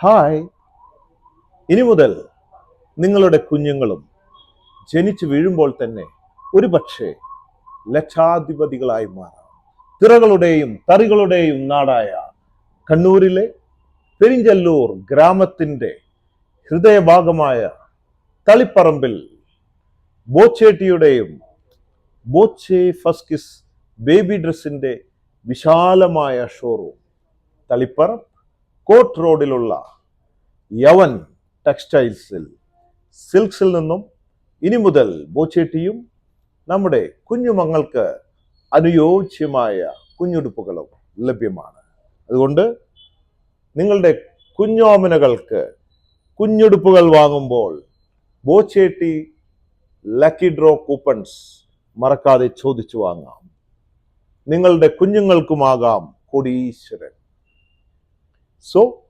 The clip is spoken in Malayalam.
ഹായ്. ഇനി മുതൽ നിങ്ങളുടെ കുഞ്ഞുങ്ങളും ജനിച്ചു വീഴുമ്പോൾ തന്നെ ഒരുപക്ഷെ ലക്ഷാധിപതികളായി മാറാം. തിറകളുടെയും തറികളുടെയും നാടായ കണ്ണൂരിലെ പെരിഞ്ചല്ലൂർ ഗ്രാമത്തിന്റെ ഹൃദയഭാഗമായ തളിപ്പറമ്പിൽ ബോച്ചേട്ടിയുടെയും ബോച്ചെ ഫസ്കിസ് ബേബി ഡ്രസ്സിന്റെ വിശാലമായ ഷോറൂം തളിപ്പറമ്പ് കോട്ട് റോഡിലുള്ള യവൻ ടെക്സ്റ്റൈൽസിൽ സിൽക്സിൽ നിന്നും ഇനി മുതൽ ബോച്ചേട്ടിയും നമ്മുടെ കുഞ്ഞുമങ്ങൾക്ക് അനുയോജ്യമായ കുഞ്ഞുടുപ്പുകളും ലഭ്യമാണ്. അതുകൊണ്ട് നിങ്ങളുടെ കുഞ്ഞോമനകൾക്ക് കുഞ്ഞുടുപ്പുകൾ വാങ്ങുമ്പോൾ ബോച്ചേട്ടി ലക്കി ഡ്രോ കൂപ്പൺസ് മറക്കാതെ ചോദിച്ചു വാങ്ങാം. നിങ്ങളുടെ കുഞ്ഞുങ്ങൾക്കുമാകാം കോടീശ്വരൻ. സോ